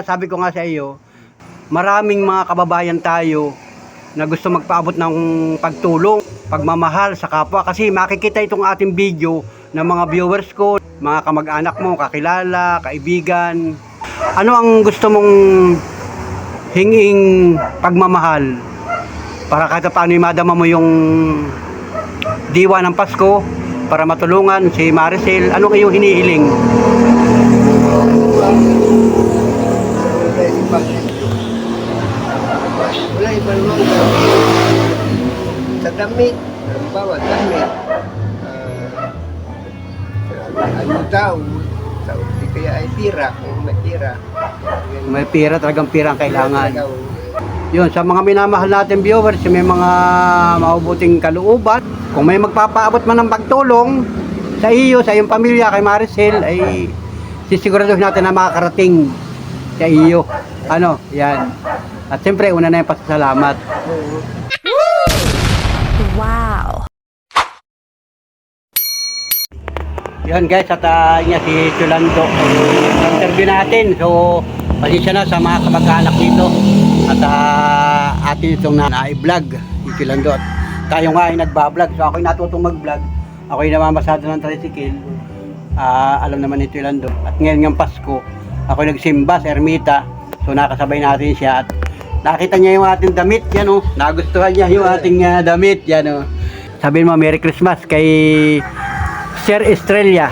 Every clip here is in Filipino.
Sabi ko nga sa iyo, maraming mga kababayan tayo na gusto magpaabot ng pagtulong, pagmamahal sa kapwa. Kasi makikita itong ating video ng mga viewers ko, mga kamag-anak mo, kakilala, kaibigan. Ano ang gusto mong hinging pagmamahal? Para kahit paano madama mo yung diwa ng Pasko, para matulungan si Maricel. Anong iyong hinihiling? Wala iba naman sa damit, halimbawa damit, ano daw, di kaya ay pira, kung may pira. May pira, talagang pira ang kailangan. Yun, sa mga minamahal natin viewers, may mga mabubuting kalooban. Kung may magpapaabot man ng pagtulong sa iyo, sa iyong pamilya, kay Maricel, ay sisiguraduhin natin na makakarating sa iyo. Ano, yan. At siyempre, una na yung pasasalamat. Wow! Yan guys, at niya si Chulando. Interview natin. So, pasensya na sa mga kamag-anak dito. At atin itong na-vlog si Chulando. At tayo nga ay nagbablog. So, ako'y natutong mag-vlog. Ako'y namamasada ng tricycle. Alam naman ni Chulando. At ngayon ng Pasko, ako'y nagsimba sa Ermita. So, nakasabay natin siya. At nakita niya yung ating damit. Yan o. Nagustuhan niya yung ating damit. Yan o. Sabihin mo, Merry Christmas kay Sir Estrella.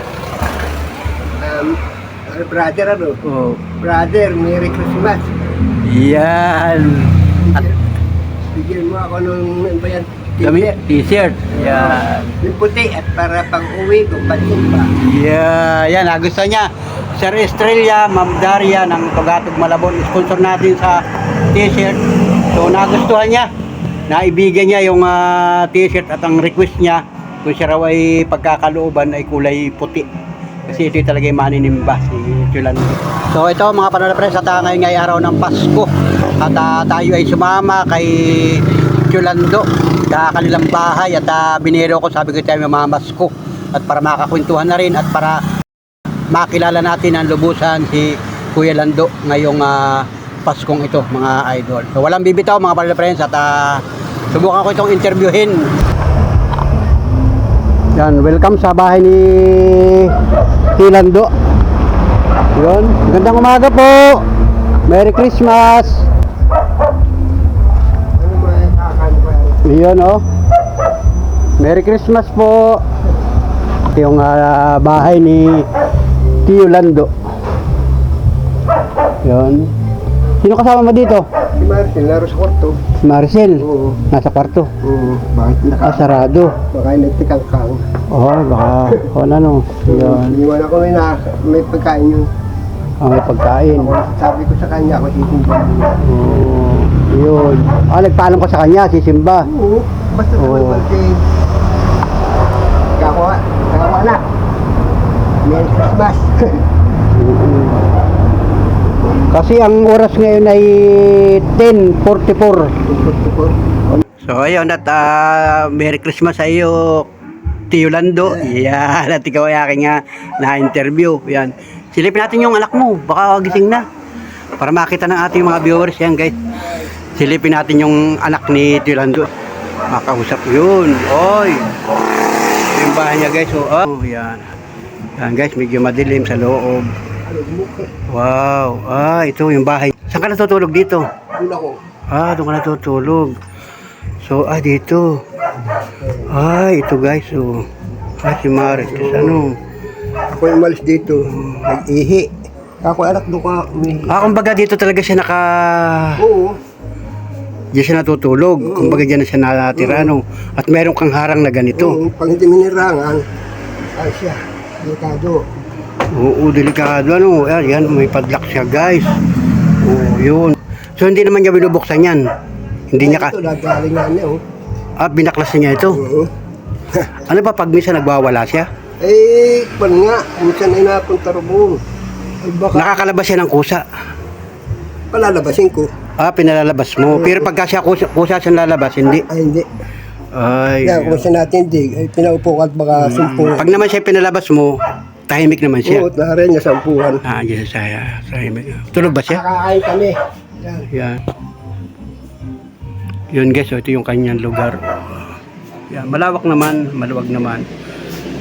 Brother ano? Oh. Brother, Merry Christmas. Yan. At Bigyan mo ako nung ano ba yan? damit, t-shirt. Yan. Yung puti at para pang uwi ko, pansimba. Yeah, yan. Nagustuhan niya. Sir Estrella, Ma'am Daria ng Tugatog Malabon. Sponsor natin sa t-shirt. So nagustuhan niya. Naibigyan niya yung t-shirt at ang request niya kung siya raw ay pagkakalooban ay kulay puti. Kasi ito talaga yung maninimba si Chulando. So ito mga panalapres, at ngayon ay araw ng Pasko. At tayo ay sumama kay Chulando sa kanilang bahay. At biniro ko, sabi ko tayo mamamas ko. At para makakwentuhan na rin at para makilala natin ang lubusan si Kuya Lando ngayong Paskong ito mga idol. So walang bibitaw mga panalapres, at subukan ko itong interviewin. Yan, welcome sa bahay ni Lando. Yun, magandang umaga po. Merry Christmas. Ano may kakano? Yun oh. Merry Christmas po. Ito yung bahay ni Tio Lando. Yun. Sino kasama mo dito? Si Marcel, laro sa kwarto. Si Maricel. Oo. Nasa kwarto. Oo. Bakit Sarado. Baka nagtikang-kang. Oo, baka ano. Yun. Iniwan ako may pagkain yung May pagkain. sabi ko sa kanya ako titimba. Oo. Yun. Nagpaalam ko sa kanya, si Simba. Oo. Basta Oo. naman kasi kakawa na. Merry Christmas. Kasi ang oras ngayon ay 10:44. So ayun, at Merry Christmas sa iyo, Tio Lando. Yan, at ikaw ay aking na-interview. Yan. Silipin natin yung anak mo, baka gising na. Para makita ng ating mga viewers. Yan guys. Silipin natin yung anak ni Tio Lando. Makausap yun. Oy. Yung bahay niya guys. Oh, yan. Yan guys, medyo madilim sa loob. Wow. Ito yung bahay. Saan ka natutulog dito? Una ko. Doon ka natutulog. So, dito. Ito guys. Si Maris. Ano? Ako yung umalis dito. Nag-ihi. Ako anak doon ka umihi. Kumbaga dito talaga siya Oo. diyan siya natutulog. Kumbaga diyan na siya natira, no? At meron kang harang na ganito. Oo. Pag hindi minirangan, ay siya. Delikado. Oo, delikado, ano? Yan, may padlock siya, guys. Yun. So, hindi naman niya binubuksan yan. Hindi niya Ito, nagaling nga niya, oh. Binaklas niya ito. Oo. Ano ba pag minsan nagwawala siya? Nga. Minsan ay napunta roon. Ay, baka Nakakalabas siya ng kusa. palalabasin ko. Pinalalabas mo. Pero pagka siya kusa siya lalabas, hindi. Ay, hindi. Ay. Kaya kung siya natin, ay pinaupo at baka sumpo. Pag naman siya pinalabas mo, tahimik naman siya. Oo, narin niya sampuhan. Ah, yes, tahimik. Tulog ba siya? Nakakain kami. Yan. Yan. Yun guys, ito yung kanyang lugar. Yan, malawak naman, maluwag naman.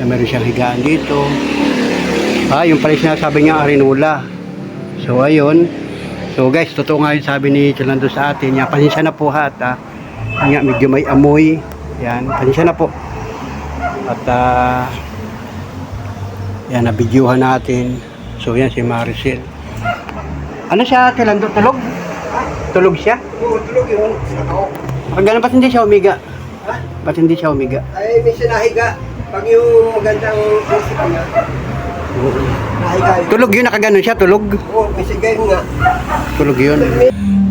Yan, meron siyang higaan dito. Ah, yung pala yung sinasabi niya, arinula. So, ayun. So guys, totoo nga yung sabi ni Chalando sa atin. Yan, pasensya na po ha. At yan, medyo may amoy. Yan, pasensya na po. At yan, nabidyuhan natin. So yan, si Maricel. Ano siya, Chalando? Tulog? Tulog siya? Oo, tulog yun. Pag ganun, ba't hindi siya umiga? Ba't hindi siya umiga? Ay, may sinahiga. Pag yung magandang isip niya, nahiga yun. Tulog yun, nakaganon siya, tulog. Oo, may sigay nga. Tulog yun.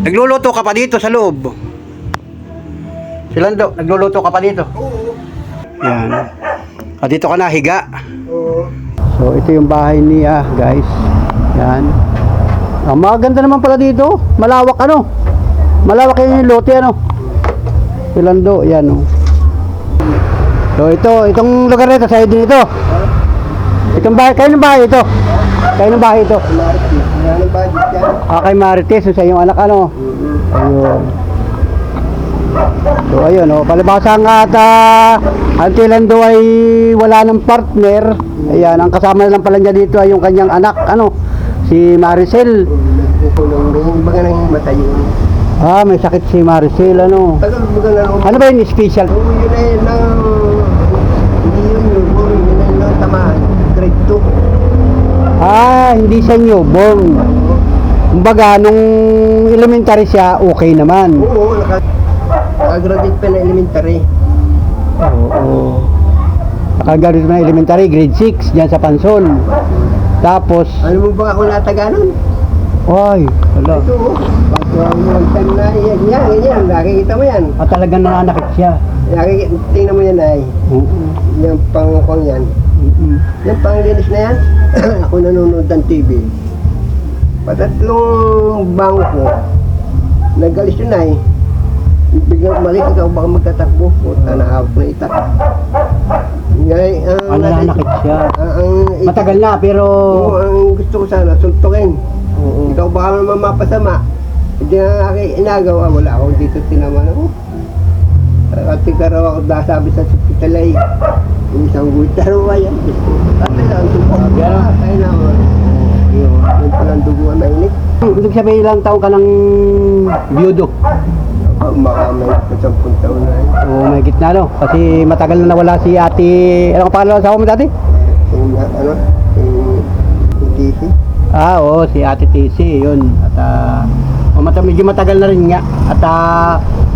Nagluluto ka pa dito sa loob. Silando, nagluluto ka pa dito. Oo. Yan. At dito ka na, higa. Oo. So, ito yung bahay niya, guys. Yan. Maganda naman pala dito. Malawak, ano? Malawak yung lote, ano? Silando, yan, oh. So, itong lugar nito, sa din ito. Itong bahay, kayo ng bahay ito. Kayo ng bahay ito. Yan ang budget yan. Kay Marites, so, sa iyong anak, ano? Ayun. So, ayun, oh. Palibasa nga at ang Tilando ay wala ng partner. Ayan, ang kasama lang pala niya dito ay yung kanyang anak, ano? Si Maricel. Baga nang mata yun. Ah, may sakit si Maricel, ano? Tagal baga na Ano ba yung special? Oo, yun ay nang... Hindi yun yun ay nang tamaan. Grade 2. Ah, hindi siya newborn. Kumbaga, nung elementary siya, okay naman. Oo, nakagraduate pa na elementary. Oo. Nakagraduate na elementary, grade 6, dyan sa Pansol. Tapos, Ano mo ba ako nataganon? ay, wala. Ito, pag magtan na yan, nakikita mo yan. At talagang nananakit siya. Tingnan mo yan ay, Oo. yung pangukong yan. Yung panglinis na yan, ako nanonood ng TV. Patatlong bango ko, nagalis yun ay, biglang umalik ikaw baka magtatakbo, puta na hawak na itak. Ang nananakit siya. Matagal na, pero... Oo, ang gusto ko sana, suntukin. Oo. Ikaw baka naman mapasama. Hindi na aking inagaw, wala ako dito tinaman ako. At raw ako nasabi sa hospital ay, yung isang gultaro yan. At lang, tumok. Ay naman. Yung palang dugo ang mainit. Ibig sabihin, ilang taon ka ng biyudo? Makamay ko 10 taon na yun. Oo, may gitna, no? Kasi matagal na nawala si ate... Ano ang pangalan sa mo dati? Yung DC. Ah, oo, si ate TC, yun. At medyo matagal na rin nga. At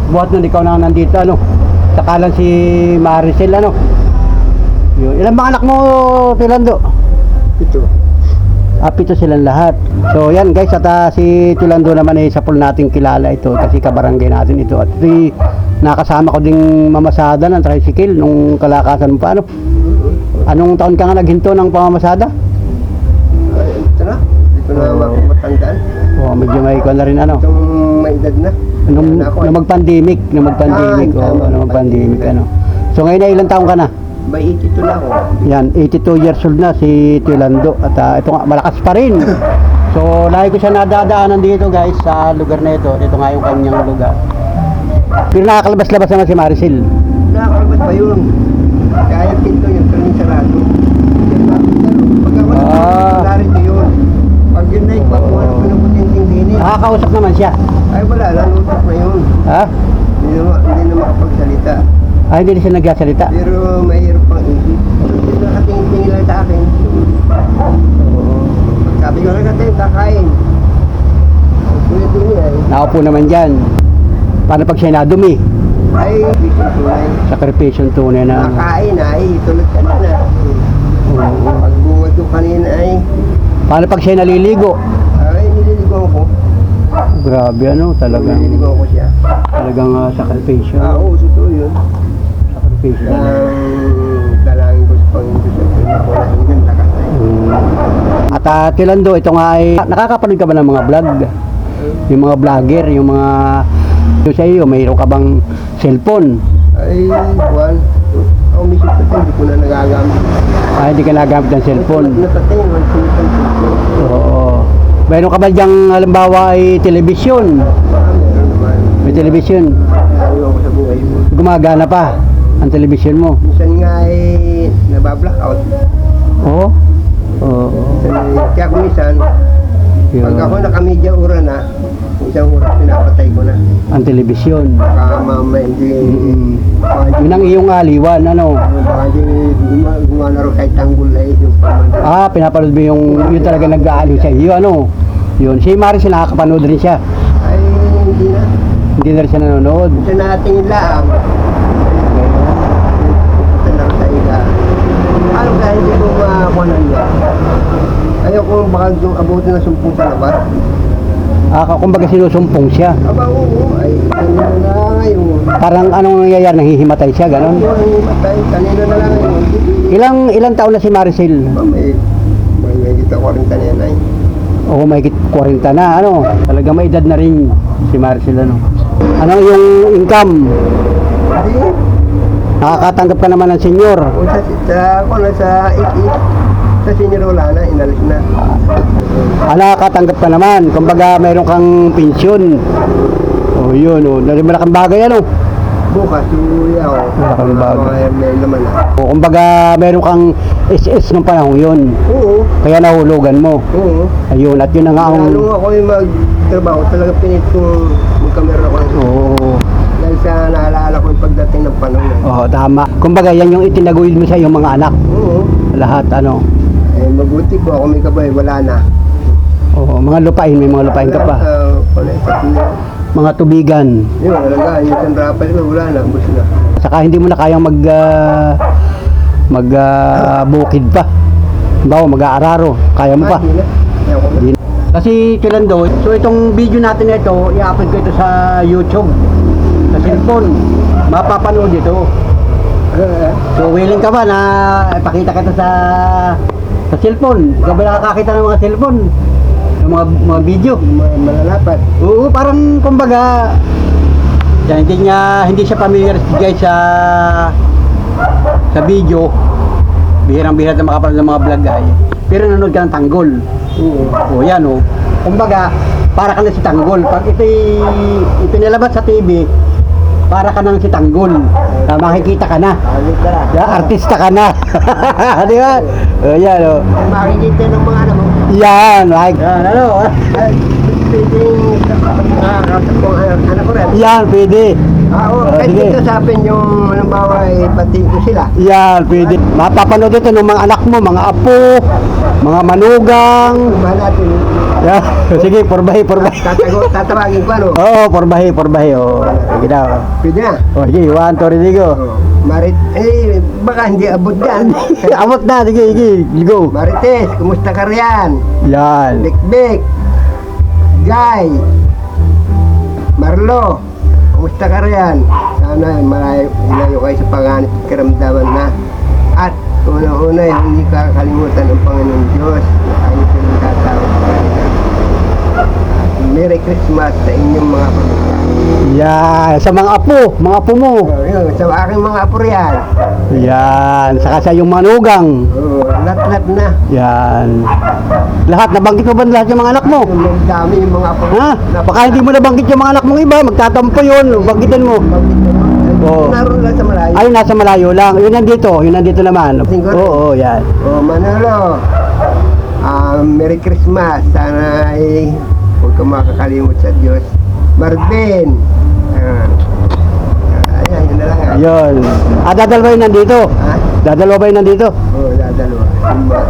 buhat nun, ikaw na nandito, ano? Saka lang si Maricel, ano? Yun. Ilan mga anak mo, Tilando? Ito. Pito silang lahat. So yan guys, at si Tilando naman ay sa pool nating kilala ito kasi kabarangay natin ito. At ito nakasama ko ding mamasada ng tricycle nung kalakasan mo pa, ano? Anong taon ka nga naghinto ng pamamasada? Ay, ito na. Dito na ako matandaan. Oh, medyo may ikaw na rin, ano? Itong may edad na. Nung mag-pandemic, nung mag-pandemic, nung mag-pandemic, ano? So ngayon ay ilang taon ka na? May 82 na ako. Yan, 82 years old na si Tilando at ito nga, malakas pa rin. So, lagi ko siya nadadaanan dito guys sa lugar na ito. Ito nga yung kanyang lugar. Pero nakakalabas-labas naman si Maricel. Nakakalabas pa yun. Kaya pinto yun, pero yung sarado. Pag ako narito yun. Pag yun na ipagkuhan ko ng puting dinin. Nakakausap naman siya. Ay wala, nanutok na yun. Ha? Hindi na makapagsalita. Hindi na siya nagsasalita. Pero mahirap pang isip. Hindi nakatingin lang sa akin. Sabi ko lang natin, kakain. Pwede niya eh. Nakaupo naman dyan. Paano pag siya nadumi? Ay, bisin tunay. Sakripisyon tunay na. Kakain ay, tulad ka na na. Pag buwad ko kanina ay, Paano pag siya naliligo? ay nililigaw ko. Grabe, ano, talagang Nililigaw ko siya. sakripisyon. Oo, totoo yun. Sakripisyon. Dalangin ko sa Panginoon sa Panginoon ko na hinggan lakas ay. At Tilando, ito nga ay nakakapanood ka ba ng mga vlog? Yung mga vlogger, yung mga sa iyo, mayroon ka bang cellphone? Ay, Juan, Ako mismo ko hindi ko na nagagamit. Hindi ka nagamit ng cellphone. Natatingin, magsimutan cellphone. Oo. Mayroon ka ba diyang halimbawa ay telebisyon? Meron naman. May telebisyon. Ayaw ko sa buhay mo. Gumagana pa ang telebisyon mo. Minsan nga nabablock-out. Oo. Oo. Kaya kung minsan, pag ako nakamedya ura na, isang oras pinapatay ko na. Ang telebisyon. Baka mamaya hindi, baka Yun ang iyong aliwan, ano? hindi gumanaro kahit tanggol na yung pamangkin. Pinapanood mo yung talaga nag-aaliw sa iyo, ano? Yun. Si Maris, nakakapanood rin siya. Ay, hindi na. Hindi na rin siya nanonood. Minsan nating laang. Pupunta na sa ila. Ano kaya hindi ko makakuha niya? Ayaw ko baka abutin na sumpong sa labas. Kumbaga sinusumpong siya. Aba, oo. Ay, kanina na lang ngayon. Parang anong nangyayari, nanghihimatay siya, ganon? Ay, matay. Kanina na lang ngayon. Ilang taon na si Maricel? May kita ko rin kanina na Oo, may 40 na, ano? Talaga may edad na rin si Maricel, ano? Ano yung income? Hindi. Nakakatanggap ka naman ng senior. Kung sa sa senior wala na, inalis na. Nakakatanggap ka naman. Kumbaga, mayroon kang pensyon. Yun, malaking bagay, ano? Bukas, uya ako. Malaking bagay. May naman na. Kumbaga, mayroon kang SS nung panahon yun. Oo. Kaya nahulugan mo. Oo. Ayun, at yun na nga ang... Nung ako yung magtrabaho, talaga pinit kong magkamera ko. Oo. Dahil sa naalala ko yung pagdating ng panahon na. Oo, tama. Kumbaga, yan yung itinaguyod mo sa iyong mga anak. Oo. Lahat, ano. Mabuti ko ako may kabay, wala na. Oo, mga lupain, may mga lupain ka pa. Mga tubigan. Yun, talaga, yung San Rafael ko, wala na, bus na. Saka hindi mo na kayang bukid pa. Bawa, mag-aararo. Kaya mo pa. Hindi na. Ayaw ko na. Hindi na. Kasi Chilando, so itong video natin na ito, i-upload ko ito sa YouTube. Sa cellphone. Mapapanood ito. So willing ka ba na ipakita kita sa cellphone? Ikaw ba nakakakita ng mga cellphone? Ng mga video? Malalapat. Oo, parang kumbaga hindi siya familiar guys sa video. Bihirang-bihira na makapanood ng mga vlog ay. Pero nanonood ka ng Tanggol. Oo, yan oh. Kumbaga, para ka na si Tanggol. Pag ipinalabas sa TV, para ka nang si Tanggol. Makikita ka na. Artista ka na. Di ba? Yan oh. Makikita ng mga anak mo. Yan, like. Yan, ano? Pwedeng nakakausap ko ang anak ko rin. Yan, pwede. Oo, kahit sige. dito sa akin yung halimbawa ay pating ko sila. Yan, pwede. Mapapanood ito ng mga anak mo, mga apo, mga manugang. Ba natin, Yan. Sige, porbahe. tatawagin ko ano. Oo, porbahe. Oo, sige daw. Pwede na. O, sige, 1, 2, Rigo. Marit, baka hindi abot yan. Amot na, sige, go. Marites, kumusta ka riyan? Yan. Bek, Guy, Marlo, kumusta ka riyan? Sana ilayo kayo sa panganib at karamdaman na. At una-una, hindi ka kakalimutan ng Panginoon Diyos na kayo pinagtatawag sa kanila. Merry Christmas sa inyong mga pamilya. Yan, sa mga apo mo. Yun, sa aking mga apo riyan. Yan, saka sa yung manugang. Lahat na. Yan. Lahat, nabanggit mo ba lahat yung mga anak mo? Ang dami yung mga apo. Ha? Baka hindi mo nabanggit yung mga anak mong iba, magtatampo yun, banggitin mo. Oo. Naroon lang sa malayo. Ay, nasa malayo lang. Yun nandito naman. Oo, yan. Manolo, Merry Christmas. Sana ay huwag ka makakalimot sa Diyos. Marvin, ayan, yun na lang. Yun. Dadalawa yun nandito. Ha? Dadalawa ba yun nandito? Oo, dadalawa.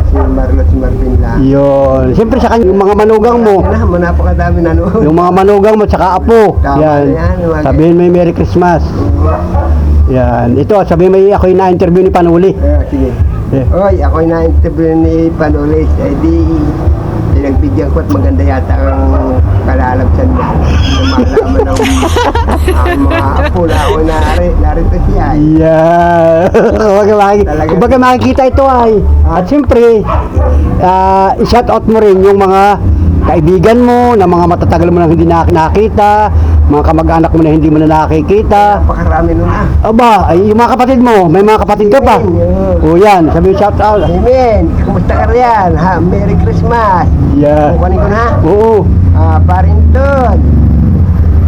Si Marlo, si Marvin lang. Yun. Siyempre sa kanya, yung mga manugang mo. Napakadami na noon. Yung mga manugang mo, tsaka apo. Tama Yan. yan, Sabihin mo yung Merry Christmas. Yan. Ito, sabihin mo ako yung na-interview ni Panuli. Sige. Yeah. Oy, ako'y na-interview ni Panolis. Pinagbigyan ko at maganda yata ang kalalabsan mo. Malaman ng mga apo na ako narito siya. Yeah. Kumbaga makikita ito ay. At siyempre, i-shout out mo rin yung mga kaibigan mo, na mga matatagal mo nang hindi nakita, mga kamag-anak mo na hindi mo na nakikita. Napakarami nun ah. Aba, ay yung mga kapatid mo, may mga kapatid ka pa. Yun. O yan, sabi mo shout out. Amen. Kumusta ka riyan? Ha? Merry Christmas. Yeah. Kukunin ko na. Oo. Parinton.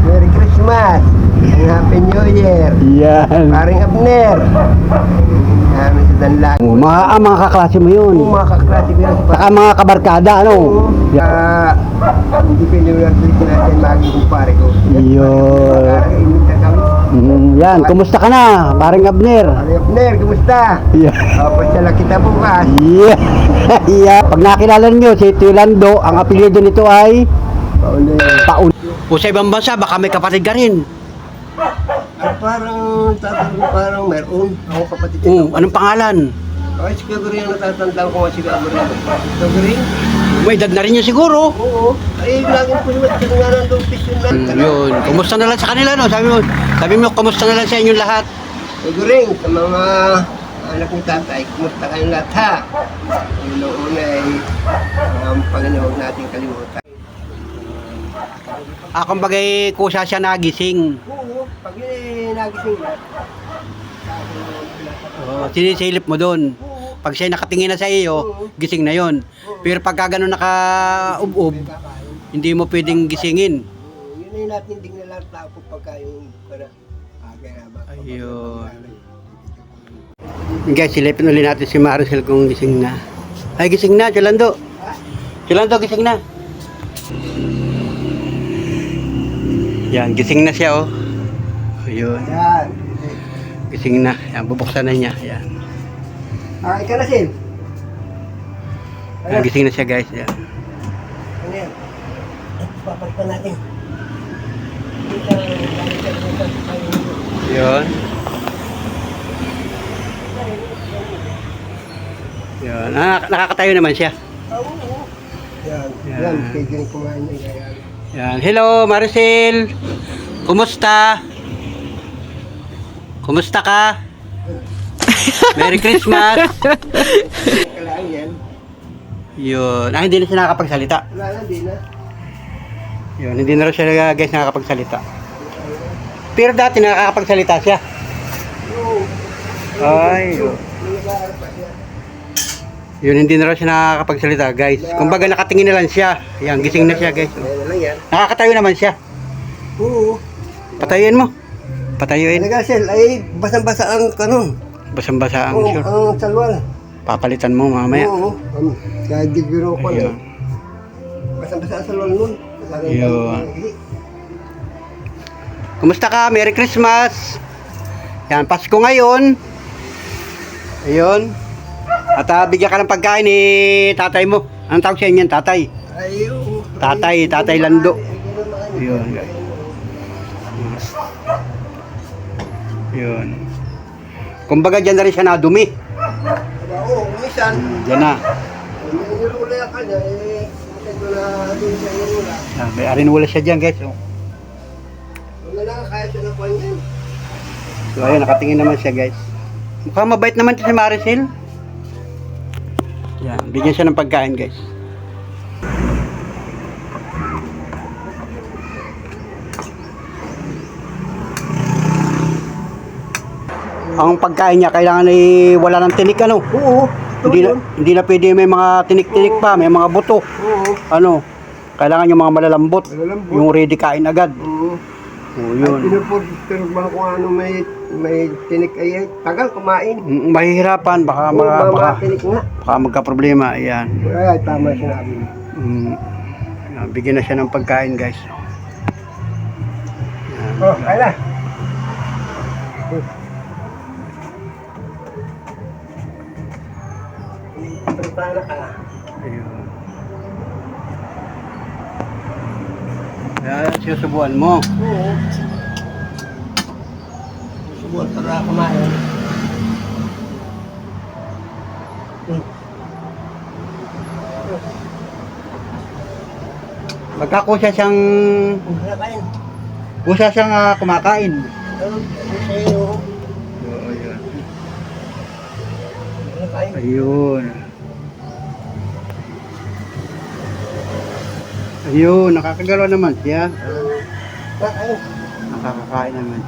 Merry Christmas. And Happy New Year. Yan. Paring Abner. Kami sa Danlag. Oh, mga kaklase mo yun. Oo, mga kaklase ko yan. Saka mga kabarkada, ano? Hindi pwede mo lang tulitin natin magiging pare ko. Yun. Imita kami. Yan, kumusta ka na? Paring Abner. Paring Abner, kumusta? Yeah. Pasyala kita bukas. Yeah. Yeah. Pag nakilala niyo si Tilando, ang apelyido nito ay Pauli. Paun. O sa ibang bansa, baka may kapatid ka rin. Parang meron. Ako kapatid Anong pangalan? Ay, si Gabriel, natatandaan ko nga si Gabriel. Gabriel? May edad na rin niya siguro. Oo. Ay, laging po naman kasi nga ng pisyon na. Yun. Kumusta na lang sa kanila, no? Sabi mo, kumusta na lang sa inyong lahat? Gabriel, sa mga anak ni tatay, kumusta kayong lahat ha? Una ay ang Panginoon natin kalimutan. Akong bagay kusa siya nagising. Oo, pag nagising na, Sinisilip mo doon. Pag siya nakatingin na sa iyo, gising na yon. Pero pagka gano'n naka-ub-ub, hindi mo pwedeng gisingin. yun ay natin ding nalang tapo pagka yung kaya ba? Ayun. Guys, silipin ulit natin si Maricel kung gising na. Ay, gising na, Chalando. Chalando, gising na. Yan, gising na siya, oh. Ayun. Yan. Gising na. Yan, bubuksan na niya. Yan. Ikaw na, Sil. Yan, gising na siya, guys. Yan. Ano yan? Papalitan natin. Yun. Yun. Nakakatayo naman siya. Yan. Yan. Yan. Pwede kumain niya. Yan. Yan. Hello, Maricel. Kumusta? Kumusta ka? Merry Christmas. Kailangan yan. Yun. Hindi na siya nakakapagsalita. Wala na, di na. Yun. Hindi na rin siya, guys, nakakapagsalita. Pero dati nakakapagsalita siya. Ay. Yun, hindi na rin siya nakakapagsalita, guys. Kumbaga nakatingin na lang siya. Yan, gising na siya, guys. Ayan na lang yan. Nakakatayo naman siya. Oo. Patayuin mo. Patayuin. Talaga, Sil, ay basang-basa ang kanon. Basang-basa ang Oo, short. ang salwal. Papalitan mo mamaya. Oo. Kahit biro ko Ayun. na. Basang-basa ang salwal nun. Ayun. Kumusta ka? Merry Christmas! Yan, Pasko ngayon. Ayun. At bigyan ka ng pagkain ni tatay mo. Anong tawag sa inyo? Tatay. Ayun. Tatay Lando. Ayun. Yun. Kumbaga dyan na rin siya nadumi. Oo, minsan. Dyan na. Nilula ka na eh. Ito na doon sa nilula. Yan, may arinula siya dyan, guys. Oh. Wala lang kaya siya na kwan yan. So ayun, nakatingin naman siya, guys. Mukhang mabait naman ito si Maricel. Yan, bigyan siya ng pagkain, guys. Ang pagkain niya kailangan ay wala ng tinik, ano? Oo. Hindi na pwede may mga tinik-tinik pa, may mga buto. Oo. Ano? Kailangan yung mga malalambot. Malalambot. Yung ready kain agad. Oo. Oh, Ay, yun. pinupurtiro man kung ano may tinik ay tagal kumain. Mahihirapan, baka, Oo, baka, tinik nga. baka magka-problema. Ayan. Ay, tama sinabi mo. Bigyan na siya ng pagkain, guys. Oh, kaya. Prepara ka. Ayun. Ayan, sinusubuan mo. Oo. Subuan para kumain. Magkakusya siyang Kumakain. kusa siyang kumakain. Sa'yo. Oo, ayun. Kumakain. Ayun. Ayun, nakakagalaw naman siya. Ano? Nakakakain naman.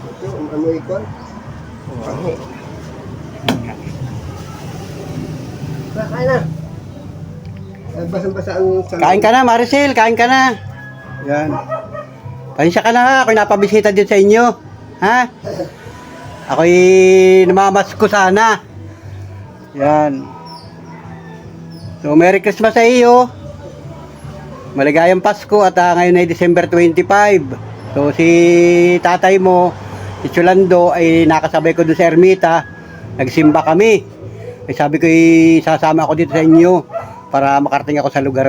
Ito, ano ikon? Pangi. Kain na. Basang-basa ang salon. Kain ka na, Maricel, kain ka na. Yan. Pasensya ka na ha, ako'y napabisita din sa inyo. Ha? Ako'y namamasko sana. Yan. So, Merry Christmas sa iyo. Maligayang Pasko at ngayon ay December 25. So, si tatay mo, si Cholando, ay nakasabay ko doon sa ermita. Nagsimba kami. Ay sabi ko, sasama ako dito sa inyo para makarating ako sa lugar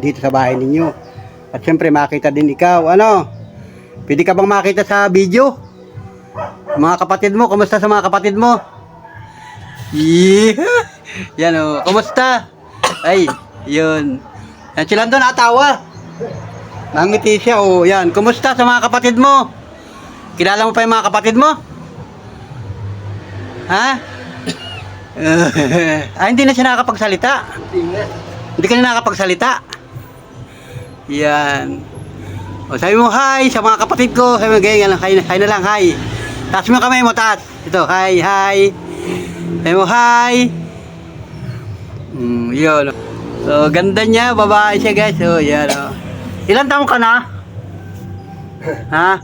dito sa bahay ninyo. At syempre, makita din ikaw. Ano? Pwede ka bang makita sa video? Mga kapatid mo, kumusta sa mga kapatid mo? Yeah. Yan o, kumusta? Ay, yun. Yan, Cholando natawa. Nangiti siya, o. Yan, kumusta sa mga kapatid mo? Kilala mo pa yung mga kapatid mo? Ha? Hindi na siya nakakapagsalita. Hindi ka na nakakapagsalita. Yan. O, sabi mo, hi sa mga kapatid ko. Sabi mo, ganyan lang, hi na lang, hi. Taas mo yung kamay mo, taas. Ito, hi, hi. Sabi mo, hi. Yun. So, ganda niya, babae siya, guys. So, yan, o. Ilan taon ka na? Ha?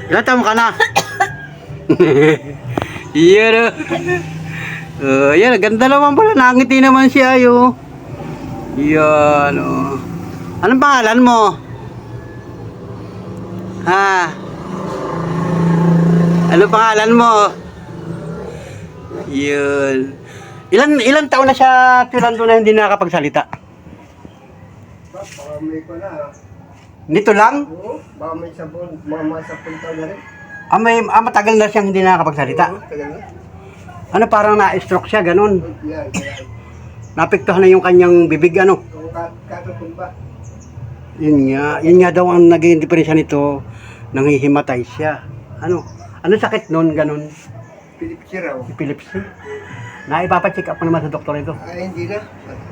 Ilan taon ka na? Yan, o. Yan, ganda naman pala. Nangiti naman siya, yo. Yan, o. Anong pangalan mo? Ha? Anong pangalan mo? Yun. Ilan taon na siya Cholando na hindi nakakapagsalita? Baka may ko na. Dito lang? Oo, baka may sabon, mga sapon taon na rin. Matagal na siyang hindi nakakapagsalita. Oo, tagal na. Ano, parang na-stroke siya, ganun. Yan, yan. Napektuhan na yung kanyang bibig, ano. Kung katutumba. Yun nga daw ang naging diferensya nito, nanghihimatay siya. Ano sakit nun, ganun? Pilipsi raw. Epilepsy. Naipapacheck up mo naman sa doktor ito. Ay, hindi na.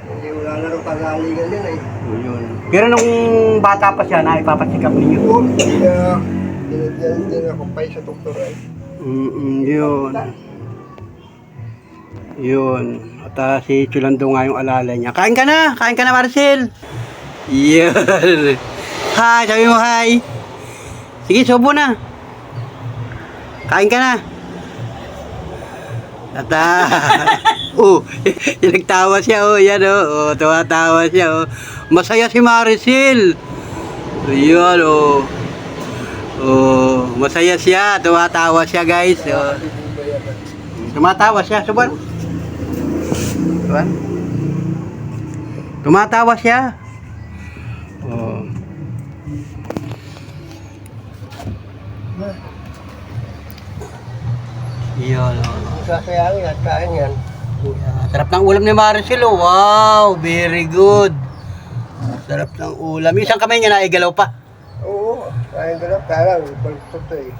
Hindi, wala na rin pagalingan yun eh. Yun. Pero nung bata pa siya, naipapacheck up ninyo. Oo, hindi na kumpay sa doktor ay. Yun. Yun. At si Cholando nga yung alala niya. Kain ka na, Marcel. Yun. Hi, sabi mo hi. Sige, subo na. Kain ka na. At nagtawa siya, yan tawa-tawa siya, Masaya si Maricel. Yan, masaya siya, tawa-tawa siya, guys. Tumatawa siya, suban. Tumatawa siya. Yan, Sasayangin at kain yan. Sarap ng ulam ni Maricel, Wow, very good. Sarap ng ulam. Yung isang kamay niya naigalaw pa. Oo, kain ka na. Parang, balito to eh.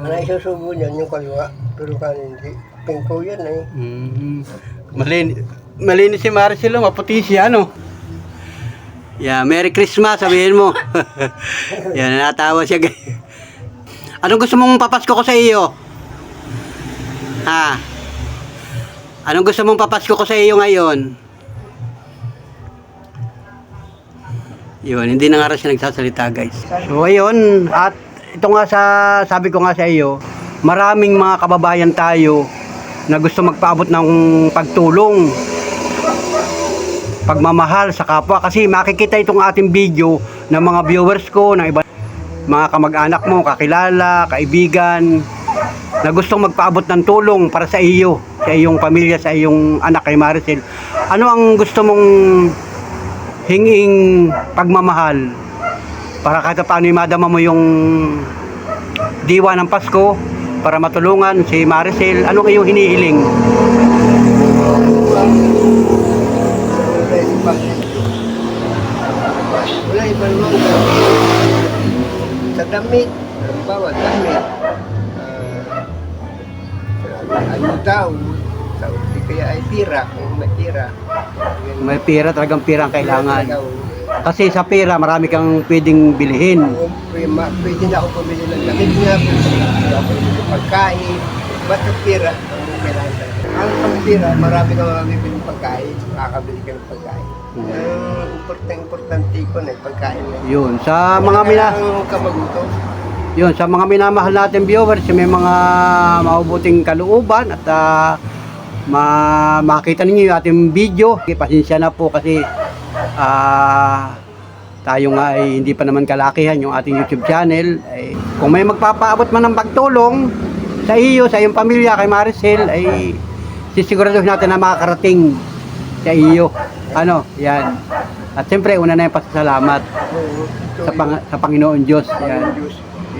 Ano isusubo niyan yung kaliwa. Pero kanin hindi. Pingko yan eh. Malinis si Maricel, maputi siya, ano? Yeah, Merry Christmas, sabihin mo. Yan, natawa siya, guys. Anong gusto mong papasko ko sa iyo? Ha? Anong gusto mong papasko ko sa iyo ngayon? Yun, hindi na nga rin siya nagsasalita, guys. So, ayun, at ito nga sabi ko nga sa iyo, maraming mga kababayan tayo na gusto magpaabot ng pagtulong, pagmamahal sa kapwa. Kasi makikita itong ating video ng mga viewers ko, ng iba, mga kamag-anak mo, kakilala, kaibigan, na gustong magpaabot ng tulong para sa iyo, sa iyong pamilya, sa iyong anak kay Maricel. Ano ang gusto mong hinging pagmamahal para kahit paano madama mo yung diwa ng Pasko para matulungan si Maricel? Ano iyong hinihiling? Wala iba naman. Sa damit, halimbawa damit, ayuda, di kaya ay pira, kung may pira. May pera, talagang pera ang kailangan. Kasi sa pera, marami kang pwedeng bilhin. Pwede na ako pumili ng damit niya, pwede na ako pumili ng pagkain. Basta pera, ang kailangan tayo. Ang pagpira, marami kang mabibili ng pagkain, makakabili ka ng pagkain. Ang importante ko na pagkain na. Yun, sa mga kamaguto. Yun, sa mga minamahal natin viewers, may mga mabubuting kalooban at makita ninyo yung ating video. Pasensya na po kasi tayo nga ay hindi pa naman kalakihan yung ating YouTube channel. Kung may magpapaabot man ng pagtulong sa iyo, sa iyong pamilya, kay Maricel, ay sisiguraduhin natin na makakarating sa iyo. Ano, yan. At siyempre, una na yung pasasalamat sa Panginoon Diyos. Yan.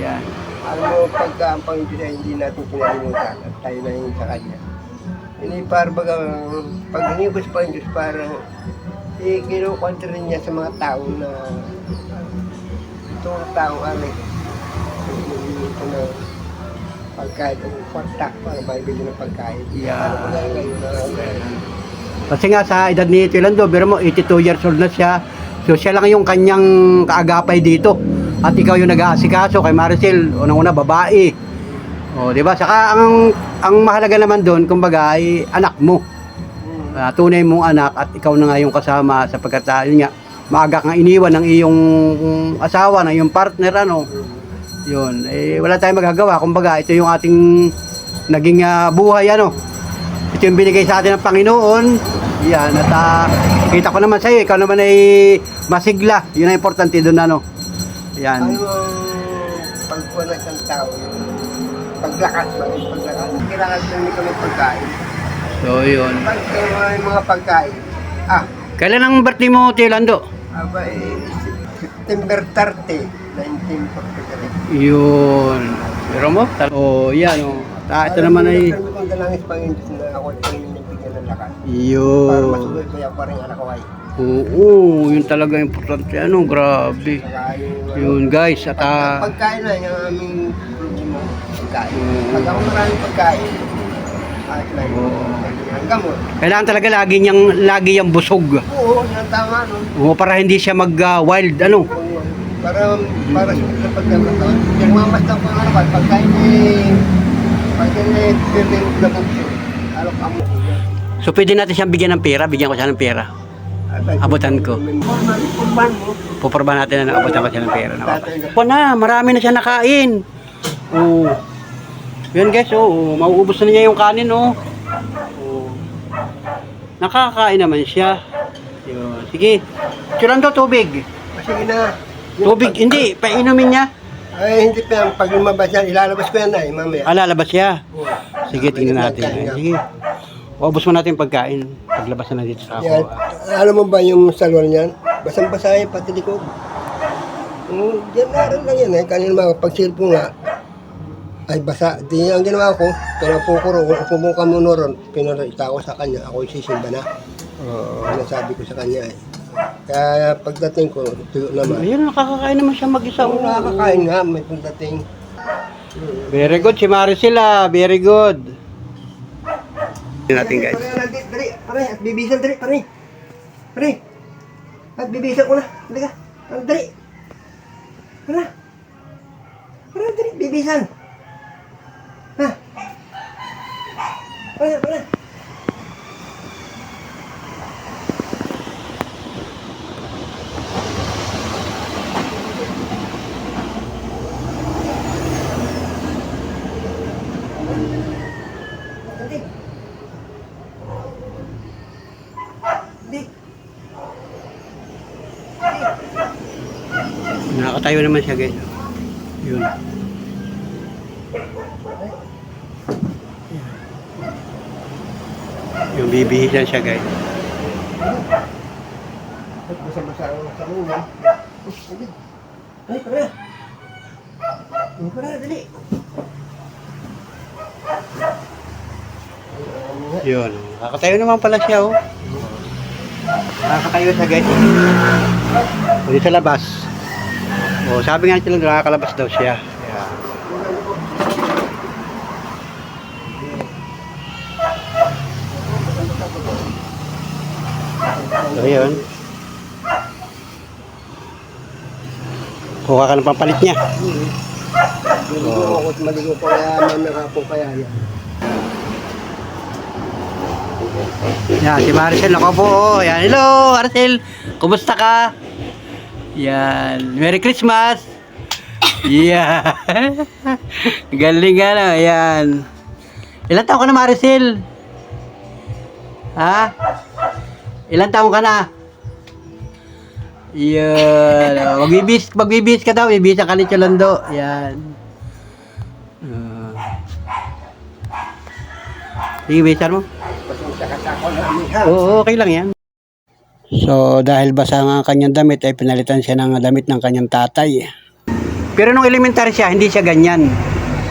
Yan. Alam mo, pagka ang Panginoon ay hindi natin kinalimutan at tayo na yun sa Kanya. Hindi parang pag hinigos pa yung Diyos, parang kinukwento rin niya sa mga tao na itong taong amin. Ito na pagkain, itong kwartak para maibili ng pagkain. Yeah. Ano na ngayon na Kasi nga sa edad ni Tilando, pero mo 82 years old na siya. So siya lang yung kanyang kaagapay dito. At ikaw yung nag-aasikaso kay Maricel, unang-una babae. O, di ba? Saka ang mahalaga naman doon, kumbaga, ay anak mo. Tunay mong anak at ikaw na nga yung kasama sapagkat yun nga, maaga kang iniwan ng iyong asawa, ng iyong partner, ano. Yun, wala tayong magagawa. Kumbaga, ito yung ating naging buhay, ano. Ito yung binigay sa atin ng Panginoon. Yan, at kita ko naman sa'yo, ikaw naman ay masigla. Yun ang importante doon, ano. Yan. ano ang pagkuha ng isang tao, yung paglakas ba, yung paglakas. Kailangan namin kami pagkain. So, yun. Pag yung mga pagkain, Kailan ang birthday mo, Tilando? aba September 30, 1943. Yun. Pero mo? Yan, o. Ito naman ay... Sabi ko dalangin sa Panginoon na ako ay nabigyan ng lakas. Para Yun. masuloy ko yung parang anak ko ay. Oo, yun talaga importante. Ano, grabe. Saka Yun, guys. At pagkain na yung aming problema, pagkain. Pag ako maraming pagkain, at lang, ang gamot. kailangan talaga lagi niyang busog. Oo, yan tama, no? Oo, para hindi siya mag-wild, ano. Para sa pagkain. Yung mamasdan ko nga naman, pagkain piling labog siya. Alok amo. So, pwede natin siyang bigyan ng pera. Bigyan ko siya ng pera. Abutan ko. Kurban mo. Puporba natin na abutan ko siya ng pera. Po na, marami na siya nakain. Oo. Yan guys, mauubos na niya yung kanin, oh. Oo. Nakakain naman siya. Yun. Sige. Tilando, tubig. Sige na. Tubig, hindi. Painumin niya. Ay, hindi pa yan. Pag lumabas yan, ilalabas ko yan na mamaya. Lalabas siya. Oo. Sige, tingnan natin. Sige. Ubos mo natin yung pagkain. Paglabas na dito sa Yan. ako. Alam mo ba yung salwal niyan? Basang-basa yan, pati likod. Diyan meron lang yan eh. Kanina mga pagsilpo nga, ay basa. Di ang ginawa ko, pinapukuro ko, pumuka mo ron, pinarita ko sa kanya, ako sisimba na. Nasabi ko sa kanya eh. Kaya pagdating ko, tuyo naman. Ayun, nakakakain naman siya mag-isa. Oo, nakakain nga, may pagdating. Very good si Maricela. Very good. Tingnan natin guys. Pare, at bibisan dali, pare. Pare, at bibisan ko na. Dali ka, dali. Pare, dali, bibisan. Ha? Pare. Nakatayo naman siya guys. Yun. Yung bibihisan siya guys. Basa-basa ang kanina. Ay, pare. Pare, dali. Yun. Nakatayo naman pala siya oh. Nakakatayo siya guys. Dito sa labas. Oh, sabi nga sila nakakalabas daw siya. Yeah. So yun. Kuha ka ng pampalit niya. Maligo ako at maligo pa kaya mamaya po kaya yan. Yan, si Maricel, ako po. Oh. Yan, hello, Maricel. Kumusta ka? Yan, Merry Christmas. Yeah. Galing ka na, yan. Ilan taon ka na, Maricel? Ha? Ilan taon ka na? Yan. Magbibis ka daw, bibis ka ni Cholando. Yan. Sige, bisan mo. Pasensya ka sa ako namin ha. Oo, okay lang yan. So, dahil basa nga ang kanyang damit, ay pinalitan siya ng damit ng kanyang tatay. Pero nung elementary siya, hindi siya ganyan.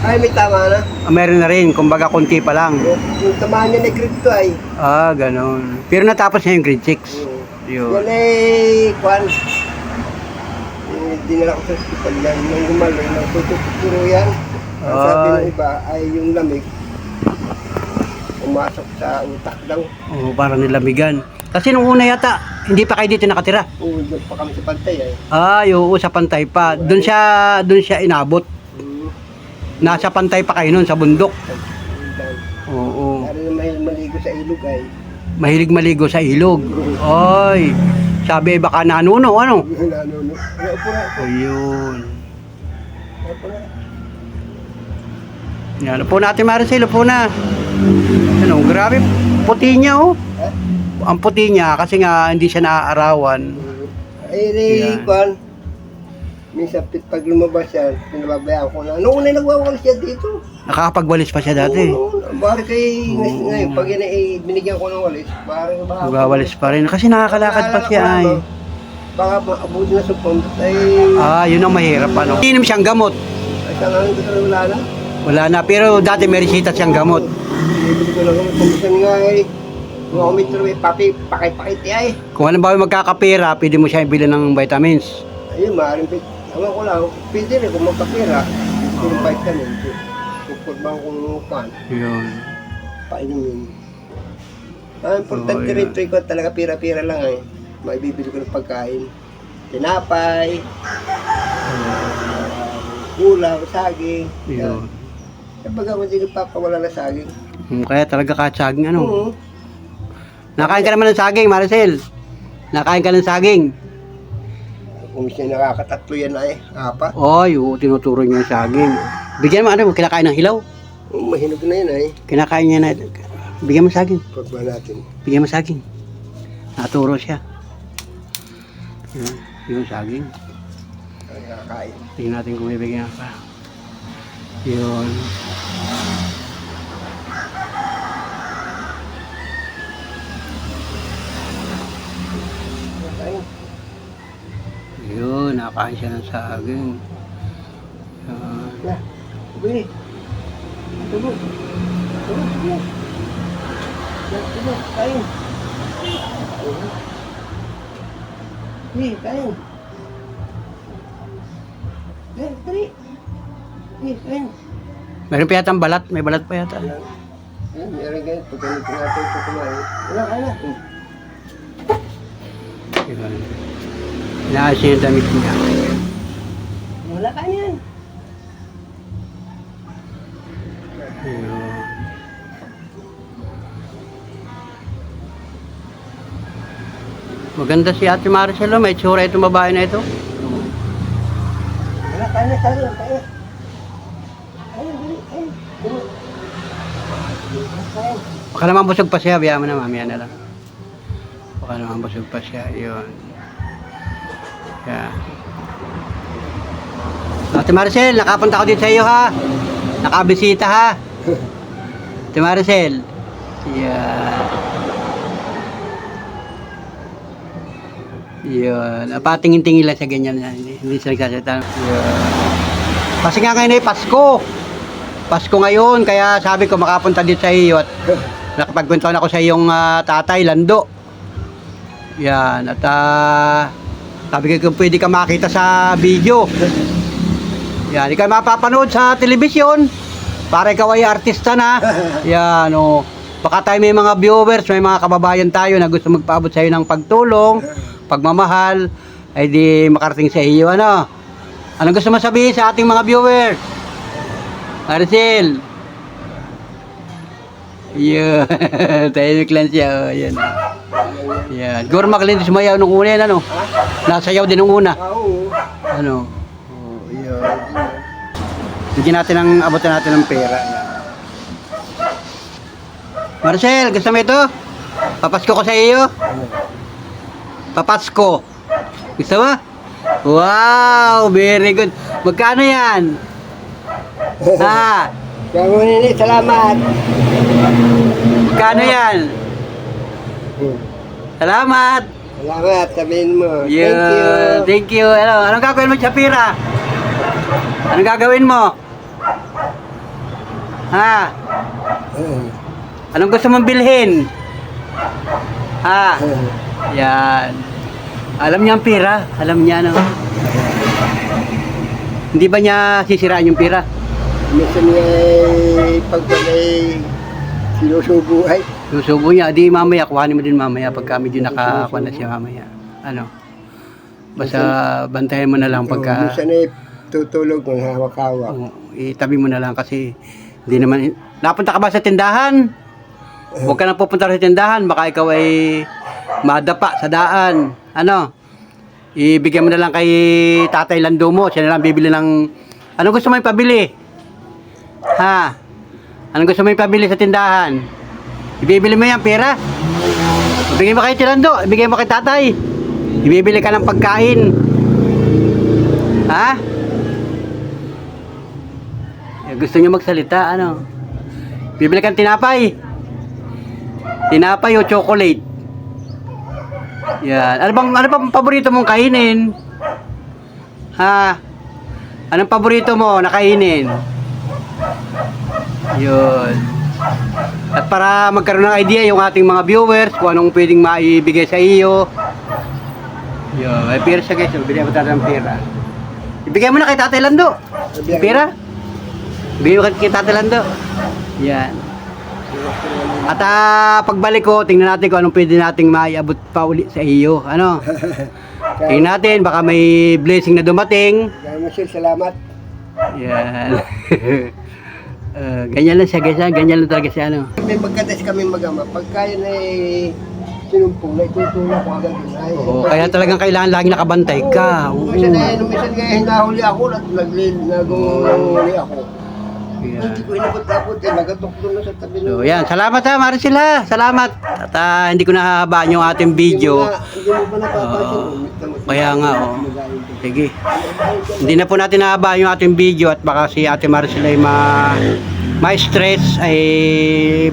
Ay, may tama na. Meron na rin, kumbaga konti pa lang. Yung tamaan niya na crypto ay. Ah, ganun. Pero natapos niya yung grade 6. Yun. Yan ay, kwan. Dinala ko sa hospital yan. Nung gumaloy, nagtuturo yan. Ang sabi ng iba ay yung lamig. Umasok sa utak daw. Oo, parang nilamigan. Kasi nung una yata, hindi pa kayo dito nakatira. Oo, doon pa kami sa pantay ay. Ay, oo, sa pantay pa. Doon siya inabot. Nasa pantay pa kayo nun, sa bundok. Oo. Lalo na maligo sa ilog ay. Mahilig maligo sa ilog. Ay, sabi baka nanuno, ano? Nanuno. Upo na. Ayun. Upo na. Yan, upo natin Maricel, upo na. Ano, grabe, puti niya oh. Ang puti niya kasi nga hindi siya naaarawan. Ay, Yan. kwan. Minsan pag lumabas siya, pinababayaan ko na. Noong una nagwawalis siya dito. Nakakapagwalis pa siya dati. Bakit kay ngayon, pag yun ay binigyan ko ng walis, parang Nagwawalis pa rin kasi nakakalakad pa siya ay. Baka maabudi na sa pondot ay... Ah, yun ang mahirap ano. Inom siyang gamot. Ay, siya nga gusto na wala na. Wala na, pero dati may resita siyang gamot. Bibili ko lang kami, kumisan nga ay... Kung ako metro may pakit-pakit ay. Kung halimbawa magkakapera, pwede mo siya ibili ng vitamins. Ayun, maaaring alam ko lang, pwede rin kung magkapira. Kung vitamin, kukod bang kung pan, Yun. painumin. Ang importante Oo, rin, ko talaga pira-pira lang ay. Maibibili ko ng pagkain. Tinapay, ulam, saging. Yun. Kapag ako hindi nagpapawala na saging. Kaya talaga kahit saging ano. Oo. Nakain ka naman ng saging, Maricel. Nakain ka ng saging. Kung siya nakakatatlo yan ay, apat. Ay, oo, tinuturo niya yung saging. Bigyan mo, ano, kinakain ng hilaw. Mahinog na yan ay. Kinakain niya na, bigyan mo saging. Pagba natin. Bigyan mo saging. Naturo siya. Yun, yung saging. Ang nakakain. Tingnan natin kung may bigyan pa. Yun. Nakakain. Yun, nakain siya ng saging. Yun. Na, bili. Tubo. Tubo, tubo. Tubo, kain. Ni, kain. Dali. Ni, kain. Meron pa yata ang balat, may balat pa yata. Yan, meron ganyan. Pag ganito natin ito kumain. Wala, wala. Yun. Inaayos niya yung damit niya. Wala ka yan. Yun. Maganda si Ate Maricel, oh. May tsura itong babae na ito. Wala ka na, sabi lang, kain. Kain, dali, kain. Tubo. Kain. Baka naman busog pa siya, biyama na, mamaya na lang. Baka naman busog pa siya, yun. Yeah. Ate Maricel, nakapunta ko dito sa iyo ha. Nakabisita ha. Ate Maricel. Yeah. Yun. Patingin-tingin lang sa ganyan. Hindi sila nagsasalita. Yun. Kasi nga ngayon ay Pasko. Pasko ngayon, kaya sabi ko makapunta dito sa iyo at nakapagkwentuhan ako sa iyong tatay, Lando. Yan. At sabi ko kung pwede ka makita sa video. Yan. Ikaw mapapanood sa telebisyon. Para ikaw ay artista na. Yan. O. Baka tayo may mga viewers, may mga kababayan tayo na gusto magpaabot sa iyo ng pagtulong, pagmamahal, ay di makarating sa iyo, ano. Anong gusto mo sabihin sa ating mga viewers? Maricel. Yun. Tahimik lang siya. Oh, yan. Yan. Siguro makalindis sumayaw nung una yan, ano? Nasayaw din nung una. Oo. Ano? Oh, yun. Bigyan natin ang abutan natin ng pera. Yan. Marcel, gusto mo ito? Papasko ko sa iyo. Papasko. Gusto mo? Wow, very good. Magkano yan? Ha? Kaya mo nini, salamat. Magkano yan? Salamat. Salamat, sabihin mo. Yeah, Thank you. thank you. Ano, anong gagawin mo, Shapira? Anong gagawin mo? Ha? Anong gusto mong bilhin? Ha? Yan. Alam niya ang pira. Alam niya, no? Hindi ba niya sisiraan yung pira? Minsan nga pagpagay sinusubo ay. Susubo niya. Di mamaya, kuhanin mo din mamaya pagka medyo nakakuha na siya mamaya. Ano? Basta bantayan mo na lang pagka... Minsan ay tutulog ng hawak-hawak. Itabi mo na lang kasi hindi naman... Napunta ka ba sa tindahan? Huwag ka na pupunta sa tindahan. Baka ikaw ay madapa sa daan. Ano? Ibigyan mo na lang kay Tatay Lando mo. Siya na lang bibili ng... Ano gusto mo ipabili? Ha? Ano gusto mo ipabili sa tindahan? Ibibili mo yan, pera? Ibigay mo kay Lando. Ibigay mo kay Tatay. Ibibili ka ng pagkain. Ha? Gusto niyo magsalita, ano? Bibili kang tinapay. Tinapay o chocolate. Yan. Ano bang paborito mong kainin? Ha? Anong paborito mo na kainin? Yun. At para magkaroon ng idea yung ating mga viewers kung anong pwedeng maibigay sa iyo. Yun. May pera siya guys. Bigyan mo tayo ng pera. Ibigay mo na kay Tatay Lando. Yung pera. Ibigay mo kay Tatay Lando. Yan. At pagbalik ko, tingnan natin kung anong pwede nating maiabot pa uli sa iyo. Ano? Tingnan natin, baka may blessing na dumating. Kaya mo sir, salamat. Yan. Ganyan lang siya guys, ha? Ganyan lang talaga siya. Ano? May magkatas kami mag-ama. Pagka yun ay sinumpong na itutulak ko agad yun. Ay, Oo, kaya talagang kailangan lagi nakabantay ka. Oo. Minsan nga hinahuli ako at naguli ako. Yan. Hindi ko inabot-abot eh, nagatok doon na sa tabi So, yan. Salamat ha, Maricel ha. Salamat. At hindi ko nahahabaan yung ating video. Hindi mo ba napapansin? Kaya nga, oh. Sige. Hindi na po natin nahahabaan yung ating video at baka si Ate Maricel ay ma-stress ay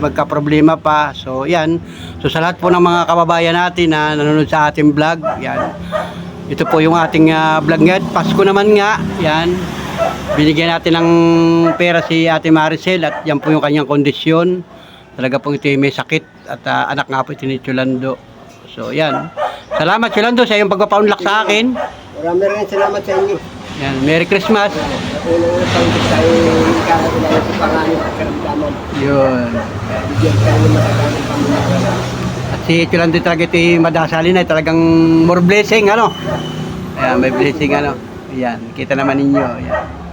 magka-problema pa. So, yan. So, sa lahat po ng mga kababayan natin na nanonood sa ating vlog, yan. Ito po yung ating vlog ngayon. Pasko naman nga, yan. Binigyan natin ng pera si Ate Maricel at yan po yung kanyang kondisyon. Talaga po ito may sakit at anak nga po ito ni Cholando. So yan. Salamat Cholando sa iyong pagpapaunlak sa akin. Marami rin salamat sa inyo. Yan. Merry Christmas. Unang pangit tayo kakakilala sa pangalan at karamdaman. Yun. Bigyan tayo ng matagalang pamilya. At si Cholando talaga ito madasalin ay talagang more blessing ano. Ayan, may blessing ano. Yan, kita naman ninyo. Yan.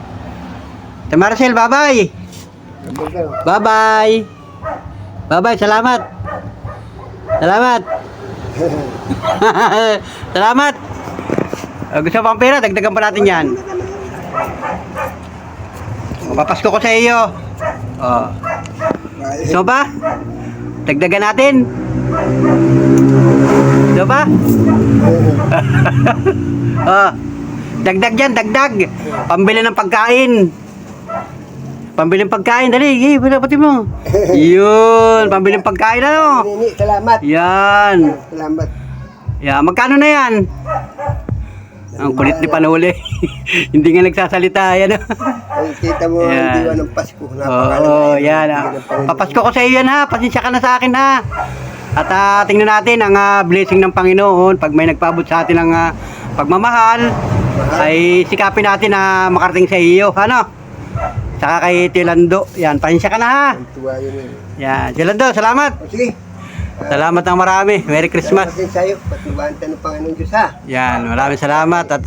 Ate Maricel, bye-bye. Bye-bye. Bye-bye, salamat. Salamat. Salamat. Gusto mo pang pera? Dagdagan pa natin yan. Papasko ko sa iyo. Oh. Gusto mo ba? Dagdagan natin. Gusto ba? Oh. Dagdag dyan, dagdag. Pambili ng pagkain. Pambili ng pagkain, dali. Pati mo. Yun, pambili ng pagkain, ano? Nini, salamat. Yan. Salamat. Yan, magkano na yan? Ang kulit ni Panuli. Hindi nga nagsasalita, yan. Ay, kita mo ang Yan. diwa ng Pasko. Oo, yan. Papasko ko sa iyo yan, ha. Pasensya ka na sa akin, ha. At tingnan natin ang blessing ng Panginoon. Pag may nagpaabot sa atin ng pagmamahal, ay sikapin natin na makarating sa iyo, ano? Saka kay Tilando. Yan, pasensya ka na ha. Ang tuwa yun eh. Yan, Tilando, salamat. O, sige. Salamat ng marami. Merry Christmas. Salamat din sa'yo. Patubaan tayo ng Panginoon Diyos ha. Yan, maraming salamat at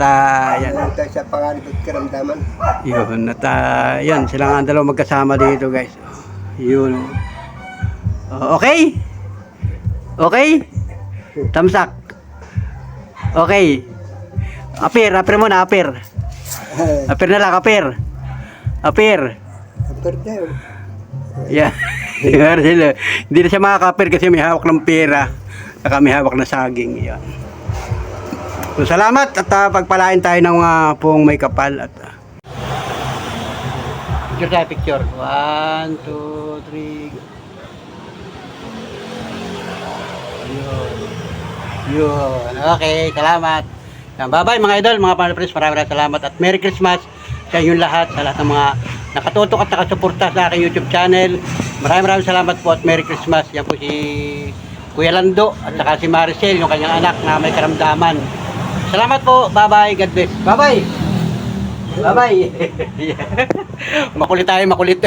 yan. Salamat tayo sa pangarap at karamdaman. Yun, at yan, sila nga ang dalawa magkasama dito guys. Yun. Okay? Okay? Tamsak. Okay. Apir muna, apir. Apir na lang, apir. Apir. Apir tayo. Yeah. Hindi na siya makakapir kasi may hawak ng pera. Saka may hawak na saging. Yan. So, salamat at pagpalain tayo ng pong may kapal. At, picture tayo, picture. 1, 2, 3. Yun. Okay, salamat. Yan, bye-bye mga idol, mga panapres. Maraming salamat at Merry Christmas sa inyong lahat, sa lahat ng mga nakatutok at nakasuporta sa aking YouTube channel. Maraming salamat po at Merry Christmas. Yan po si Kuya Lando at saka si Maricel, yung kanyang anak na may karamdaman. Salamat po. Bye-bye. God bless. Bye-bye. Bye-bye. Makulit tayo, makulit.